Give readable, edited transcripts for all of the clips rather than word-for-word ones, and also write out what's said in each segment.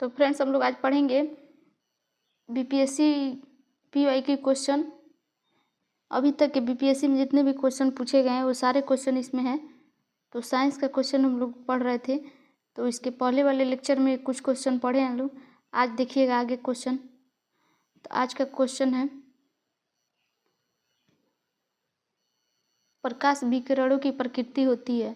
तो फ्रेंड्स हम लोग आज पढ़ेंगे बीपीएससी पीवाई के क्वेश्चन। अभी तक के बीपीएससी में जितने भी क्वेश्चन पूछे गए हैं वो सारे क्वेश्चन इसमें हैं। तो साइंस का क्वेश्चन हम लोग पढ़ रहे थे, तो इसके पहले वाले लेक्चर में कुछ क्वेश्चन पढ़े हैं हम लोग। आज देखिएगा आगे क्वेश्चन। तो आज का क्वेश्चन है, प्रकाश विकिरणों की प्रकृति होती है।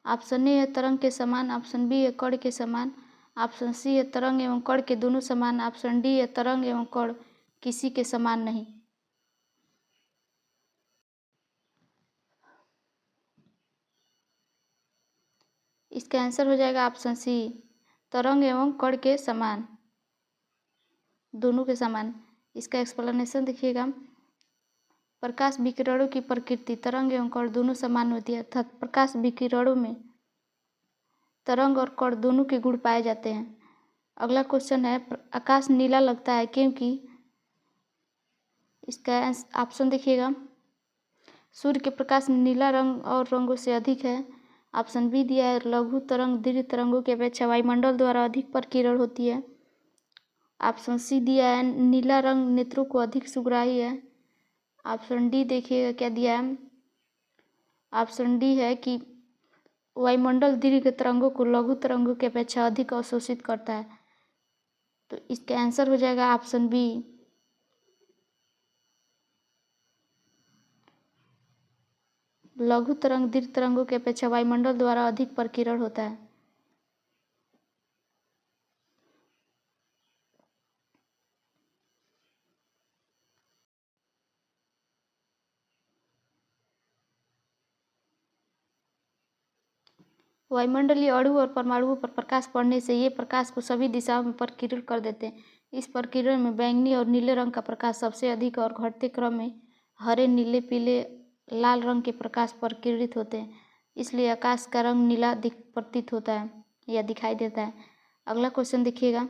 ऑप्शन ए है तरंग के समान, ऑप्शन बी है कण के समान, ऑप्शन सी है तरंग एवं कण के दोनों समान, ऑप्शन डी है तरंग एवं कण किसी के समान नहीं। इसका आंसर हो जाएगा ऑप्शन सी, तरंग एवं कण के समान, दोनों के समान। इसका एक्सप्लेनेशन देखिएगा। प्रकाश विकिरणों की प्रकृति, तरंग एवं कण दोनों समान होती है, अर्थात प्रकाश विकिरणों में तरंग और कण दोनों के गुण पाए जाते हैं। अगला क्वेश्चन है, आकाश नीला लगता है क्योंकि। इसका ऑप्शन देखिएगा। सूर्य के प्रकाश में नीला रंग और रंगों से अधिक है। ऑप्शन बी दिया है, लघु तरंग दीर्घ तरंगों की अपेक्षा वायुमंडल द्वारा अधिक प्रकीर्णन होती है। ऑप्शन सी दिया है, नीला रंग नेत्रों को अधिक सुग्राही है। ऑप्शन डी देखिएगा क्या दिया है। ऑप्शन डी है कि वायुमंडल दीर्घ तरंगों को लघु तरंगों की अपेक्षा अधिक अवशोषित करता है। तो इसका आंसर हो जाएगा ऑप्शन बी, लघु तरंग दीर्घ तरंगों की अपेक्षा वायुमंडल द्वारा अधिक प्रकीर्णन होता है। वायुमंडलीय अणु और परमाणुओं पर प्रकाश पड़ने से ये प्रकाश को सभी दिशाओं में प्रकीर्णन कर देते हैं। इस प्रकीर्णन में बैंगनी और नीले रंग का प्रकाश सबसे अधिक और घटते क्रम में हरे, नीले, पीले, लाल रंग के प्रकाश प्रकीर्णित होते हैं। इसलिए आकाश का रंग नीला प्रतीत होता है या दिखाई देता है। अगला क्वेश्चन देखिएगा।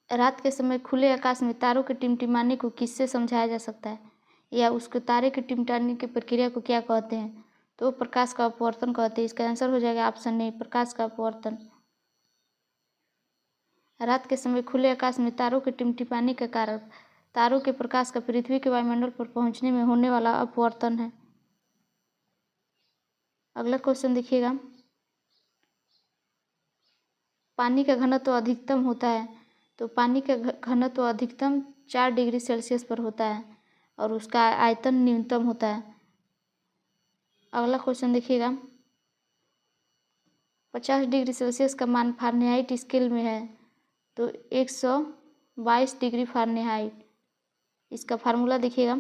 रात के समय खुले आकाश में तारों के टिमटिमाने को किससे समझाया जा सकता है, या उसको तारे के टिमटिमाने की प्रक्रिया को क्या कहते हैं? तो प्रकाश का अपवर्तन कहते हैं। इसका आंसर हो जाएगा ऑप्शन ए, प्रकाश का अपवर्तन। रात के समय खुले आकाश में तारों के टिमटिमाने के कारण तारों के प्रकाश का पृथ्वी के वायुमंडल पर पहुंचने में होने वाला अपवर्तन है। अगला क्वेश्चन देखिएगा। पानी का घनत्व अधिकतम होता है, तो पानी का घनत्व अधिकतम 4 डिग्री सेल्सियस पर होता है और उसका आयतन न्यूनतम होता है। अगला क्वेश्चन देखिएगा। 50 डिग्री सेल्सियस का मान फ़ारेनहाइट स्केल में है, तो 122 डिग्री फ़ारेनहाइट। इसका फार्मूला देखिएगा।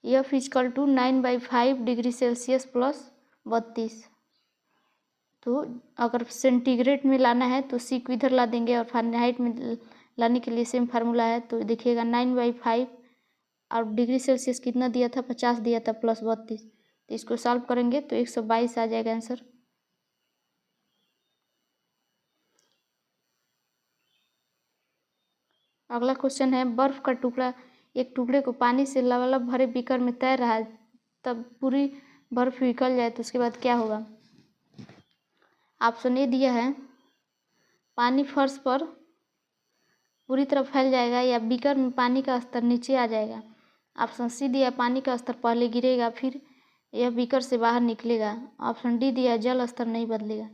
F = 9/5 degree Celsius plus 32। तो अगर सेंटीग्रेड में लाना है तो सी को इधर ला देंगे और फ़ारेनहाइट में लाने के लिए सेम फार्मूला है। तो देखिएगा 9/5 और डिग्री सेल्सियस कितना दिया था, 50 दिया था प्लस 32। तो इसको सॉल्व करेंगे तो 122 आ जाएगा आंसर। अगला क्वेश्चन है, बर्फ का टुकड़ा एक टुकड़े को पानी से लबालब भरे बीकर में तैर रहा है, तब पूरी बर्फ पिघल जाए तो उसके बाद क्या होगा? ऑप्शन ए दिया है, पानी फर्श पर पूरी तरह फैल जाएगा या बीकर में पानी का स्तर नीचे आ जाएगा। ऑप्शन सी दिया, पानी का स्तर पहले गिरेगा फिर यह बीकर से बाहर निकलेगा। ऑप्शन डी दिया, जल स्तर नहीं बदलेगा।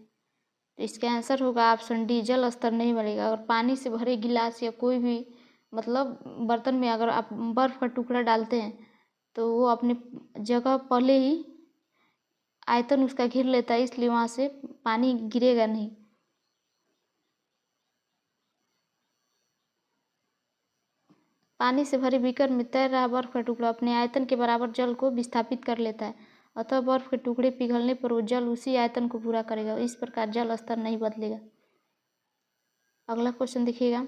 तो इसका आंसर होगा ऑप्शन डी, जल स्तर नहीं बढ़ेगा। अगर पानी से भरे गिलास या कोई भी मतलब बर्तन में अगर आप बर्फ़ का टुकड़ा डालते हैं तो वो अपने जगह पहले ही आयतन उसका घेर लेता है, इसलिए वहाँ से पानी गिरेगा नहीं। पानी से भरे बीकर में तैर रहा बर्फ़ का टुकड़ा अपने आयतन के बराबर जल को विस्थापित कर लेता है, अतः बर्फ़ के टुकड़े पिघलने पर वो जल उसी आयतन को पूरा करेगा। इस प्रकार जल स्तर नहीं बदलेगा। अगला क्वेश्चन देखिएगा।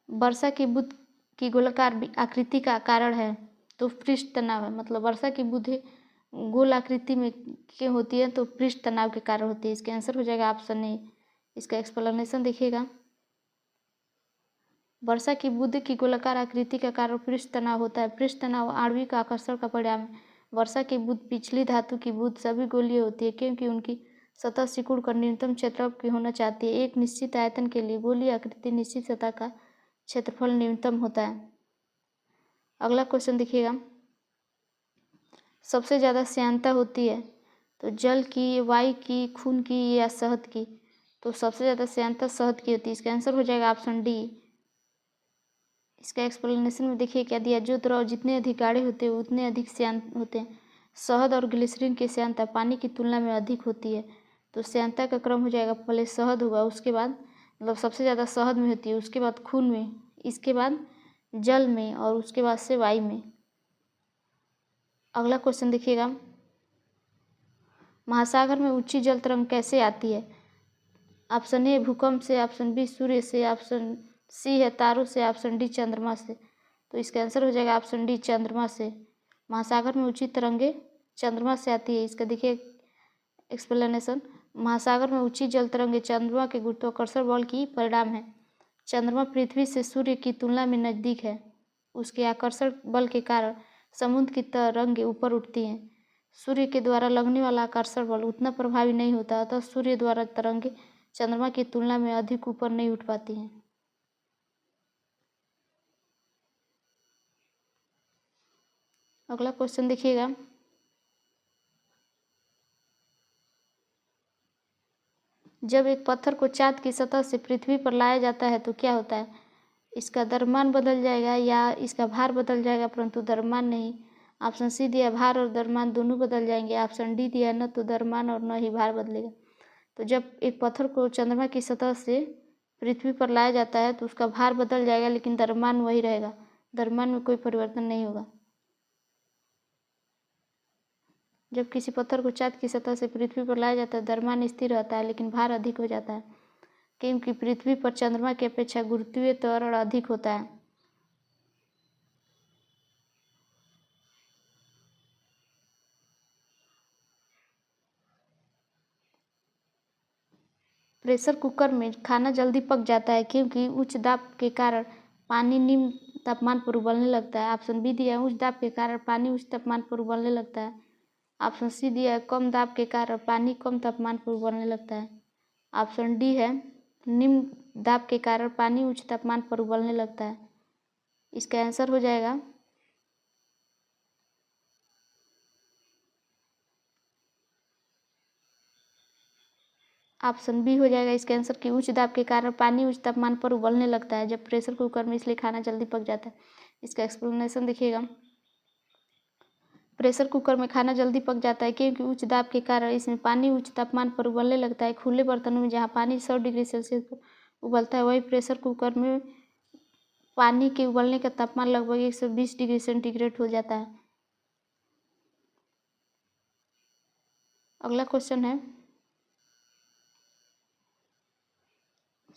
वर्षा की बूंद की गोलाकार आकृति का कारण है, तो पृष्ठ तनाव है। मतलब वर्षा की बूंदें गोल आकृति में क्यों होती है, तो पृष्ठ तनाव के कारण होती है। इसका आंसर हो जाएगा ऑप्शन ए। इसका एक्सप्लेनेशन देखिएगा। वर्षा की बूंद की गोलाकार आकृति का कारण पृष्ठ तनाव होता है। पृष्ठ तनाव आणविक आकर्षण का परिणाम है। वर्षा की बूंद, पिछली धातु की बूंद सभी गोलीय होती है क्योंकि उनकी सतह सिकुड़ कर न्यूनतम क्षेत्रफल की होना चाहती है। एक निश्चित आयतन के लिए गोलीय आकृति निश्चित सतह का क्षेत्रफल न्यूनतम होता है। अगला क्वेश्चन देखिएगा, सबसे ज़्यादा श्यानता होती है तो जल की, वायु की, खून की या शहद की? तो सबसे ज़्यादा श्यानता शहद की होती है। इसका आंसर हो जाएगा ऑप्शन डी। इसका एक्सप्लेनेशन में देखिए क्या दिया, जो द्रव जितने अधिक गाढ़े होते हैं उतने अधिक श्यान होते हैं। शहद और ग्लिसरीन की श्यानता पानी की तुलना में अधिक होती है। तो श्यानता का क्रम हो जाएगा, पहले शहद होगा, उसके बाद मतलब सबसे ज़्यादा शहद में होती है, उसके बाद खून में, इसके बाद जल में और उसके बाद से वायु में। अगला क्वेश्चन देखिएगा, महासागर में ऊंची जल तरंग कैसे आती है? ऑप्शन ए भूकंप से, ऑप्शन बी सूर्य से, ऑप्शन सी है तारों से, ऑप्शन डी चंद्रमा से। तो इसका आंसर हो जाएगा ऑप्शन डी चंद्रमा से। महासागर में ऊंची तरंगे चंद्रमा से आती है। इसका देखिए एक्सप्लेनेशन, महासागर में ऊंची जल तरंगे चंद्रमा के गुरुत्वाकर्षण बल की परिणाम है। चंद्रमा पृथ्वी से सूर्य की तुलना में नज़दीक है, उसके आकर्षण बल के कारण समुद्र की तरंगें ऊपर उठती हैं। सूर्य के द्वारा लगने वाला आकर्षण बल उतना प्रभावी नहीं होता, अतः सूर्य द्वारा तरंगें चंद्रमा की तुलना में अधिक ऊपर नहीं उठ पाती हैं। अगला क्वेश्चन देखिएगा, जब एक पत्थर को चाँद की सतह से पृथ्वी पर लाया जाता है तो क्या होता है? इसका द्रव्यमान बदल जाएगा या इसका भार बदल जाएगा, परंतु द्रव्यमान नहीं। ऑप्शन सी दिया, भार और द्रव्यमान दोनों बदल जाएंगे। ऑप्शन डी दिया, न तो द्रव्यमान और न ही भार बदलेगा। तो जब एक पत्थर को चंद्रमा की सतह से पृथ्वी पर लाया जाता है तो उसका भार बदल जाएगा लेकिन द्रव्यमान वही रहेगा, द्रव्यमान में कोई परिवर्तन नहीं होगा। जब किसी पत्थर को चाँद की सतह से पृथ्वी पर लाया जाता है द्रव्यमान स्थिर रहता है लेकिन भार अधिक हो जाता है, क्योंकि पृथ्वी पर चंद्रमा की अपेक्षा गुरुत्वीय त्वरण अधिक होता है। प्रेशर कुकर में खाना जल्दी पक जाता है क्योंकि उच्च दाब के कारण पानी निम्न तापमान पर उबलने लगता है। ऑप्शन बी दिया, उच्च दाब के कारण पानी उच्च तापमान पर उबलने लगता है। ऑप्शन सी दिया, कम दाब के कारण पानी कम तापमान पर उबलने लगता है। ऑप्शन डी है, निम्न दाब के कारण पानी उच्च तापमान पर उबलने लगता है। इसका आंसर हो जाएगा ऑप्शन बी हो जाएगा इसका आंसर, कि उच्च दाब के कारण पानी उच्च तापमान पर उबलने लगता है जब प्रेशर कुकर में, इसलिए खाना जल्दी पक जाता है। इसका एक्सप्लेनेशन देखिएगा, प्रेशर कुकर में खाना जल्दी पक जाता है क्योंकि उच्च दाब के कारण इसमें पानी उच्च तापमान पर उबलने लगता है। खुले बर्तनों में जहाँ पानी 100 डिग्री सेल्सियस पर उबलता है वही प्रेशर कुकर में पानी के उबलने का तापमान लगभग 120 डिग्री सेंटीग्रेड हो जाता है। अगला क्वेश्चन है,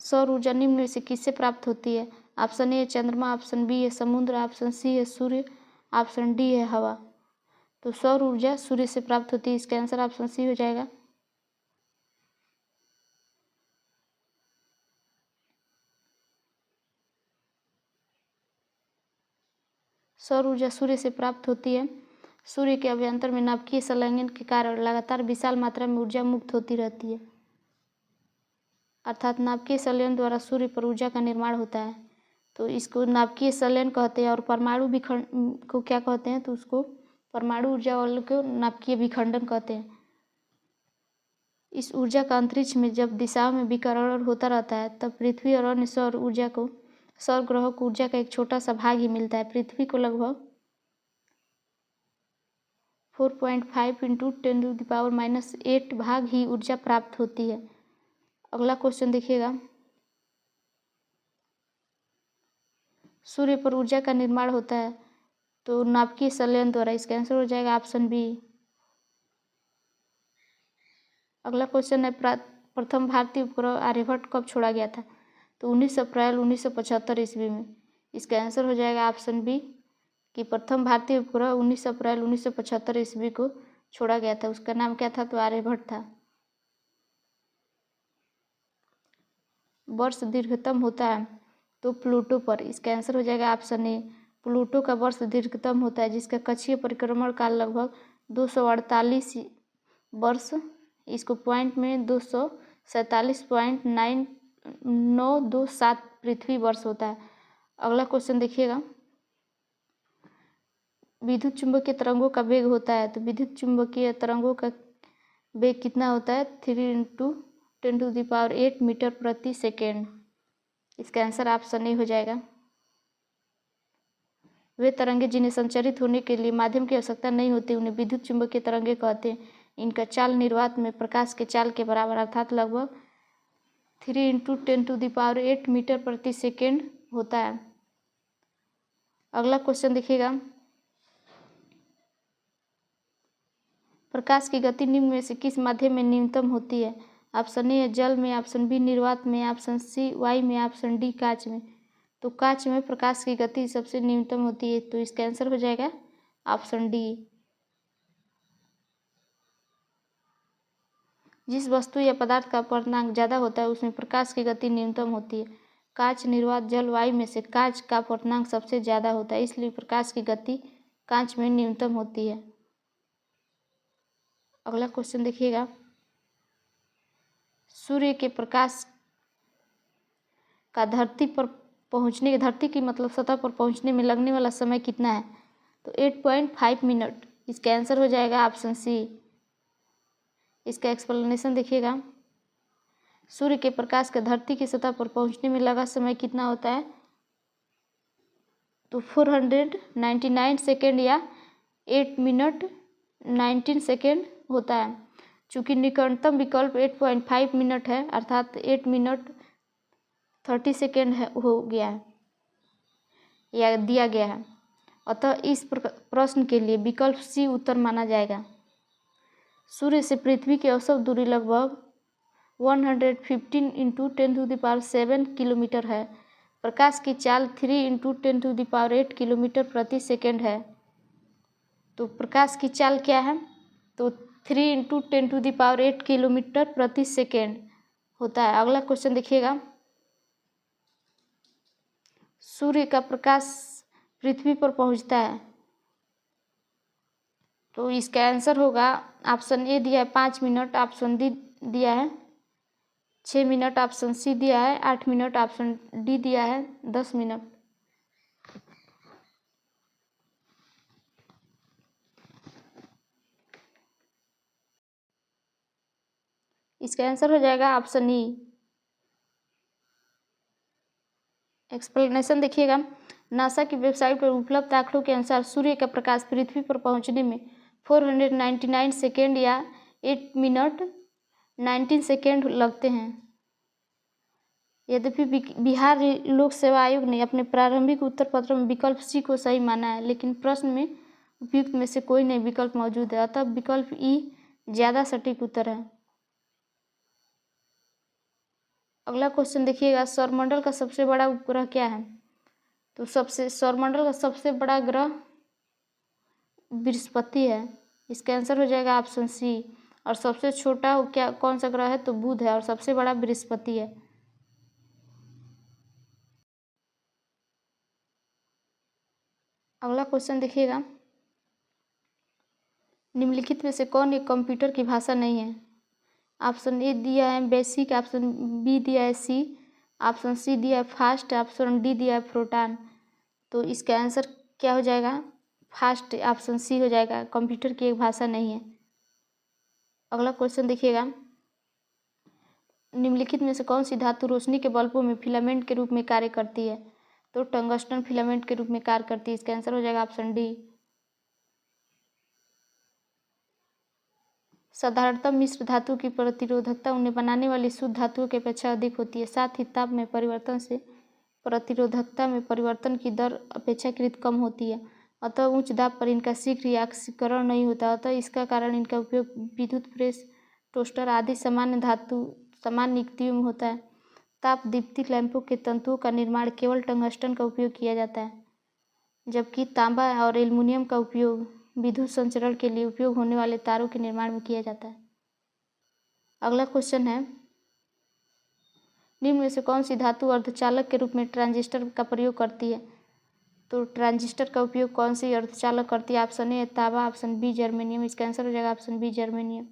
सौर ऊर्जा निम्न में से किससे प्राप्त होती है? ऑप्शन ए चंद्रमा, ऑप्शन बी है समुद्र, ऑप्शन सी है सूर्य, ऑप्शन डी है हवा। तो सौर ऊर्जा सूर्य से प्राप्त होती है। इसका आंसर ऑप्शन सी हो जाएगा। सौर ऊर्जा सूर्य से प्राप्त होती है। सूर्य के अभ्यंतर में नाभिकीय संलयन के कारण लगातार विशाल मात्रा में ऊर्जा मुक्त होती रहती है, अर्थात नाभिकीय संलयन द्वारा सूर्य पर ऊर्जा का निर्माण होता है। तो इसको नाभिकीय संलयन कहते हैं। और परमाणु विखंडन को क्या कहते हैं? तो उसको परमाणु ऊर्जा वाले को नाभिकीय विखंडन कहते हैं। इस ऊर्जा का अंतरिक्ष में जब दिशाओं में विकिरण होता रहता है तब पृथ्वी और अन्य सौर ग्रहों को ऊर्जा का एक छोटा सा भाग ही मिलता है। पृथ्वी को लगभग 4.5 × 10⁻⁸ भाग ही ऊर्जा प्राप्त होती है। अगला क्वेश्चन देखिएगा, सूर्य पर ऊर्जा का निर्माण होता है तो नाभिकीय संलयन द्वारा। इसका आंसर हो जाएगा ऑप्शन बी। अगला क्वेश्चन है, प्रथम भारतीय उपग्रह आर्यभट्ट कब छोड़ा गया था? तो 19 अप्रैल 1975 ईस्वी में। इसका आंसर हो जाएगा ऑप्शन बी, कि प्रथम भारतीय उपग्रह 19 अप्रैल 1975 ईस्वी को छोड़ा गया था। उसका नाम क्या था? तो आर्यभट्ट था। वर्ष दीर्घतम होता है तो प्लूटो पर। इसका आंसर हो जाएगा ऑप्शन ए, प्लूटो का वर्ष दीर्घतम होता है जिसका कक्षीय परिक्रमण काल लगभग 248 वर्ष, इसको पॉइंट में 247.9927 पृथ्वी वर्ष होता है। अगला क्वेश्चन देखिएगा, विद्युत चुंबकीय तरंगों का वेग होता है, तो विद्युत चुंबकीय तरंगों का वेग कितना होता है? 3 × 10⁸ मीटर प्रति सेकेंड। इसका आंसर ऑप्शन ए हो जाएगा। वे तरंगे जिन्हें संचरित होने के लिए माध्यम की आवश्यकता नहीं होती उन्हें विद्युत चुंबकीय तरंगे कहते हैं। इनका चाल निर्वात में प्रकाश के चाल के बराबर अर्थात लगभग 3 × 10⁸ मीटर प्रति सेकेंड होता है। अगला क्वेश्चन देखिएगा, प्रकाश की गति निम्न में से किस माध्यम में न्यूनतम होती है? ऑप्शन ए है जल में, ऑप्शन बी निर्वात में, ऑप्शन सी वायु में, ऑप्शन डी कांच में। तो कांच में प्रकाश की गति सबसे न्यूनतम होती है, तो इसका आंसर हो जाएगा ऑप्शन डी। जिस वस्तु या पदार्थ का अपवर्तनांक ज़्यादा होता है उसमें प्रकाश की गति न्यूनतम होती है। कांच, निर्वात, जल, वायु में से कांच का अपवर्तनांक सबसे ज़्यादा होता है, इसलिए प्रकाश की गति कांच में न्यूनतम होती है। अगला क्वेश्चन देखिएगा, सूर्य के प्रकाश का धरती की मतलब सतह पर पहुंचने में लगने वाला समय कितना है? तो 8.5 मिनट। इसका आंसर हो जाएगा ऑप्शन सी। इसका एक्सप्लेनेशन देखिएगा, सूर्य के प्रकाश का धरती की सतह पर पहुंचने में लगा समय कितना होता है? तो 499 सेकेंड या 8 मिनट 19 सेकेंड होता है। चूँकि निकटतम विकल्प 8.5 मिनट है अर्थात 8 मिनट 30 सेकेंड हो गया है या दिया गया है, अतः इस प्रश्न के लिए विकल्प सी उत्तर माना जाएगा। सूर्य से पृथ्वी की औसत दूरी लगभग 115 × 10⁷ किलोमीटर है। प्रकाश की चाल 3 × 10⁸ किलोमीटर प्रति सेकेंड है। तो प्रकाश की चाल क्या है? तो 3 × 10⁸ किलोमीटर प्रति सेकेंड होता है। अगला क्वेश्चन देखिएगा, सूर्य का प्रकाश पृथ्वी पर पहुंचता है, तो इसका आंसर होगा ऑप्शन ए दिया है 5 मिनट, ऑप्शन डी दिया है 6 मिनट, ऑप्शन सी दिया है 8 मिनट, ऑप्शन डी दिया है 10 मिनट। इसका आंसर हो जाएगा ऑप्शन ई। एक्सप्लेनेशन देखिएगा, नासा की वेबसाइट पर उपलब्ध आंकड़ों के अनुसार सूर्य का प्रकाश पृथ्वी पर पहुंचने में 499 सेकेंड या 8 मिनट 19 सेकेंड लगते हैं। यद्यपि बिहार लोक सेवा आयोग ने अपने प्रारंभिक उत्तर पत्र में विकल्प सी को सही माना है, लेकिन प्रश्न में उपयुक्त में से कोई नहीं विकल्प मौजूद है, अतः विकल्प ई ज़्यादा सटीक उत्तर है। अगला क्वेश्चन देखिएगा, सौरमंडल का सबसे बड़ा उपग्रह क्या है? तो सौरमंडल का सबसे बड़ा ग्रह बृहस्पति है। इसका आंसर हो जाएगा ऑप्शन सी। और सबसे छोटा कौन सा ग्रह है? तो बुध है, और सबसे बड़ा बृहस्पति है। अगला क्वेश्चन देखिएगा, निम्नलिखित में से कौन एक कंप्यूटर की भाषा नहीं है? ऑप्शन ए दिया है बेसिक, ऑप्शन बी दिया है सी, ऑप्शन सी दिया है फास्ट, ऑप्शन डी दिया है प्रोटॉन। तो इसका आंसर क्या हो जाएगा? फास्ट, ऑप्शन सी हो जाएगा। कंप्यूटर की एक भाषा नहीं है। अगला क्वेश्चन देखिएगा, निम्नलिखित में से कौन सी धातु रोशनी के बल्बों में फिलामेंट के रूप में कार्य करती है? तो टंगस्टन फिलामेंट के रूप में कार्य करती है। इसका आंसर हो जाएगा ऑप्शन डी। साधारणतः मिश्र धातु की प्रतिरोधकता उन्हें बनाने वाली शुद्ध धातुओं की अपेक्षा अधिक होती है, साथ ही ताप में परिवर्तन से प्रतिरोधकता में परिवर्तन की दर अपेक्षाकृत कम होती है, अतः उच्च दाब पर इनका शीघ्र ही ऑक्सीकरण नहीं होता, अतः इसका कारण इनका उपयोग विद्युत प्रेस, टोस्टर आदि सामान्य युक्तियों में होता है। ताप दीप्ति लैंपों के तंतुओं का निर्माण केवल टंगस्टन का उपयोग किया जाता है, जबकि तांबा और एल्युमिनियम का उपयोग विद्युत संचरण के लिए उपयोग होने वाले तारों के निर्माण में किया जाता है। अगला क्वेश्चन है, निम्न में से कौन सी धातु अर्धचालक के रूप में ट्रांजिस्टर का प्रयोग करती है? तो ट्रांजिस्टर का उपयोग कौन सी अर्धचालक करती है? ऑप्शन ए तांबा, ऑप्शन बी जर्मेनियम। इसका आंसर हो जाएगा ऑप्शन बी जर्मेनियम।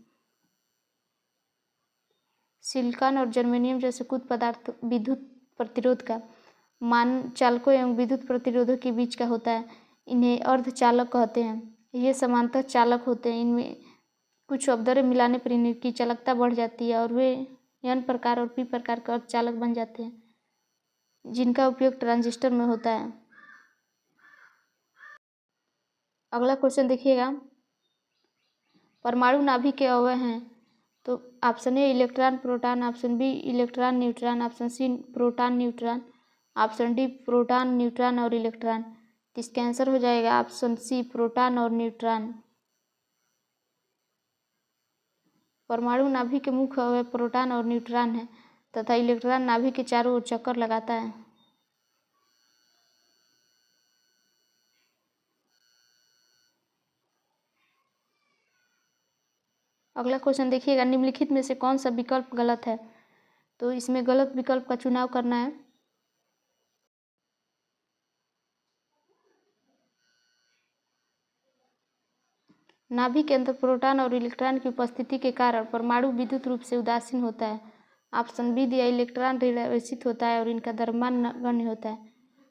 सिलिकॉन और जर्मेनियम जैसे कुछ पदार्थ विद्युत प्रतिरोध का मान चालकों एवं विद्युत प्रतिरोधों के बीच का होता है। इन्हें अर्धचालक कहते हैं। ये समांतर चालक होते हैं। इनमें कुछ अवदरें मिलाने पर इनकी चालकता बढ़ जाती है और वे एन प्रकार और पी प्रकार के अर्धचालक बन जाते हैं, जिनका उपयोग ट्रांजिस्टर में होता है। अगला क्वेश्चन देखिएगा, परमाणु नाभिक के अवयव हैं। तो option A electron proton, option B electron neutron, option C proton neutron, option D proton neutron और इलेक्ट्रॉन। तो इसका आंसर हो जाएगा ऑप्शन सी प्रोटॉन और न्यूट्रॉन। परमाणु नाभिक के मुख्य अवयव प्रोटॉन और न्यूट्रॉन है तथा इलेक्ट्रॉन नाभिक के चारों ओर चक्कर लगाता है। अगला क्वेश्चन देखिएगा, निम्नलिखित में से कौन सा विकल्प गलत है? तो इसमें गलत विकल्प का चुनाव करना है। नाभिक के अंदर प्रोटॉन और इलेक्ट्रॉन की उपस्थिति के कारण परमाणु विद्युत रूप से उदासीन होता है। ऑप्शन बी दिया, इलेक्ट्रॉन ऋण आवेशित होता है और इनका द्रव्यमान नगण्य होता है।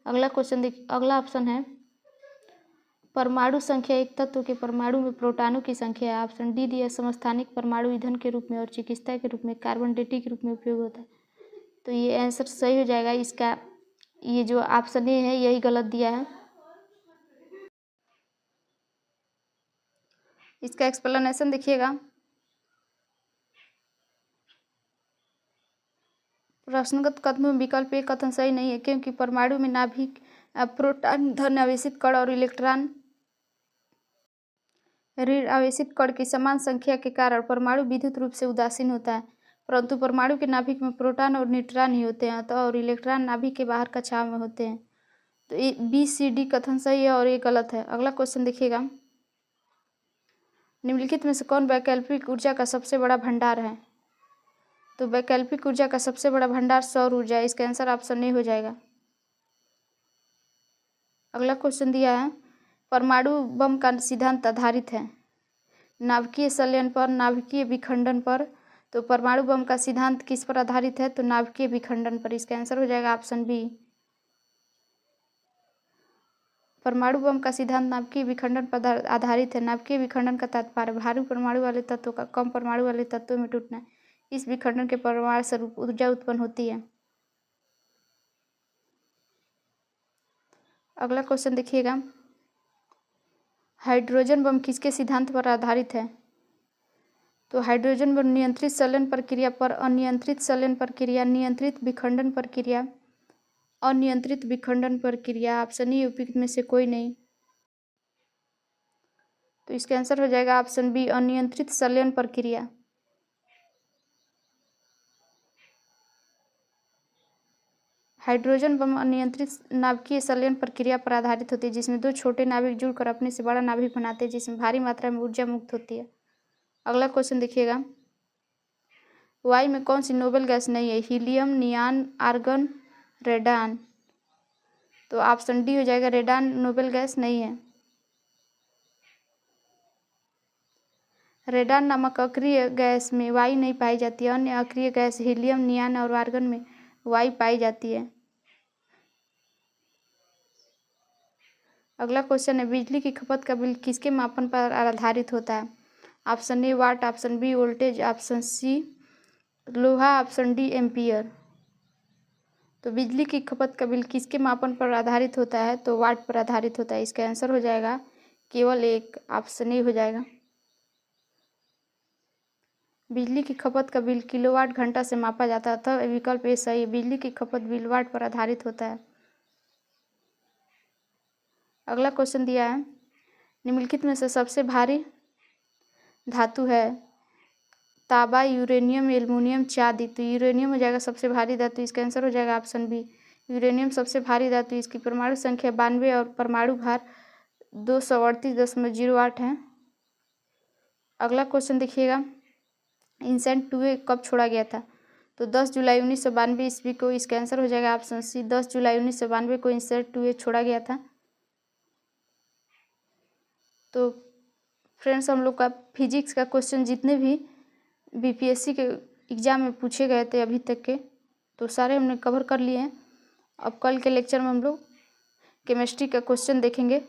अगला क्वेश्चन देखिए, अगला ऑप्शन है परमाणु संख्या एक तत्व के परमाणु में प्रोटॉनों की संख्या है। ऑप्शन डी दिया, समस्थानिक परमाणु ईंधन के रूप में और चिकित्सा के रूप में कार्बन डेटिंग के रूप में उपयोग होता है। तो ये आंसर सही हो जाएगा। इसका ये जो ऑप्शन ए है यही गलत दिया है। इसका एक्सप्लेनेशन देखिएगा, प्रश्नगत कथनों में विकल्प ए कथन सही नहीं है, क्योंकि परमाणु में नाभिक प्रोटॉन धन आवेशित कण और इलेक्ट्रॉन ऋण आवेशित कण की समान संख्या के कारण परमाणु विद्युत रूप से उदासीन होता है, परंतु परमाणु के नाभिक में प्रोटॉन और न्यूट्रॉन ही होते हैं अतः और इलेक्ट्रॉन नाभिक के बाहर कक्षाओं में होते हैं। तो ये बी सी डी कथन सही है और ये गलत है। अगला क्वेश्चन देखिएगा, निम्नलिखित में से कौन वैकल्पिक ऊर्जा का सबसे बड़ा भंडार है? तो वैकल्पिक ऊर्जा का सबसे बड़ा भंडार सौर ऊर्जा है। इसका आंसर ऑप्शन ए हो जाएगा। अगला क्वेश्चन दिया है, परमाणु बम का सिद्धांत आधारित है नाभिकीय संलयन पर, नाभिकीय विखंडन पर। तो परमाणु बम का सिद्धांत किस पर आधारित है? तो नाभिकीय विखंडन पर। इसका आंसर हो जाएगा ऑप्शन बी। परमाणु बम का सिद्धांत नाभिकीय विखंडन पर आधारित है। नाभिकीय विखंडन का तात्पर्य भारी परमाणु वाले तत्वों का कम परमाणु वाले तत्वों में टूटना है। इस विखंडन के परिणाम स्वरूप ऊर्जा उत्पन्न होती है। अगला क्वेश्चन देखिएगा, हाइड्रोजन बम किसके सिद्धांत पर आधारित है? तो हाइड्रोजन बम नियंत्रित संलयन प्रक्रिया पर, अनियंत्रित संलयन प्रक्रिया, नियंत्रित विखंडन प्रक्रिया, अनियंत्रित विखंडन प्रक्रिया। ऑप्शन ई उपयुक्त में से कोई नहीं। तो इसका आंसर हो जाएगा ऑप्शन बी, अनियंत्रित संलयन प्रक्रिया। हाइड्रोजन बम अनियंत्रित नाभिकीय संलयन प्रक्रिया पर आधारित होती है, जिसमें दो छोटे नाभिक जुड़कर अपने से बड़ा नाभिक बनाते हैं, जिसमें भारी मात्रा में ऊर्जा मुक्त होती है। अगला क्वेश्चन देखिएगा, वायु में कौन सी नोबेल गैस नहीं है? Helium, neon, argon, radon. तो ऑप्शन डी हो जाएगा, रेडान नोबेल गैस नहीं है। रेडान नामक अक्रिय गैस में वायु नहीं पाई जाती है। अन्य अक्रिय गैस हीलियम, नियान और आर्गन में वायु पाई जाती है। अगला क्वेश्चन है, बिजली की खपत का बिल किसके मापन पर आधारित होता है? Option A watt, option B voltage, option C लोहा, ऑप्शन डी एम्पियर। तो बिजली की खपत का बिल किसके मापन पर आधारित होता है? तो वाट पर आधारित होता है। इसका आंसर हो जाएगा केवल एक, ऑप्शन ए हो जाएगा। बिजली की खपत का बिल किलोवाट घंटा से मापा जाता है अतः विकल्प ए सही है। बिजली की खपत बिल वाट पर आधारित होता है। अगला क्वेश्चन दिया है, निम्नलिखित में से सबसे भारी धातु है तांबा, यूरेनियम, एल्युमिनियम, चांदी। तो यूरेनियम हो जाएगा सबसे भारी धातु। इसका आंसर हो जाएगा ऑप्शन बी, यूरेनियम सबसे भारी धातु। इसकी परमाणु संख्या 92 और परमाणु भार 238.08 है। अगला क्वेश्चन देखिएगा, इनसेंट 2 कब छोड़ा गया था? तो 10 जुलाई 1992 ईस्वी को। इसका आंसर हो जाएगा ऑप्शन सी, 10 जुलाई 1992 को इनसेंट 2 छोड़ा गया था। तो फ्रेंड्स, हम लोग का फिजिक्स का क्वेश्चन जितने भी बीपीएससी के एग्ज़ाम में पूछे गए थे अभी तक के, तो सारे हमने कवर कर लिए हैं। अब कल के लेक्चर में हम लोग केमिस्ट्री का क्वेश्चन देखेंगे।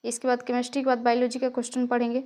इसके बाद केमिस्ट्री के बाद बायोलॉजी का क्वेश्चन पढ़ेंगे।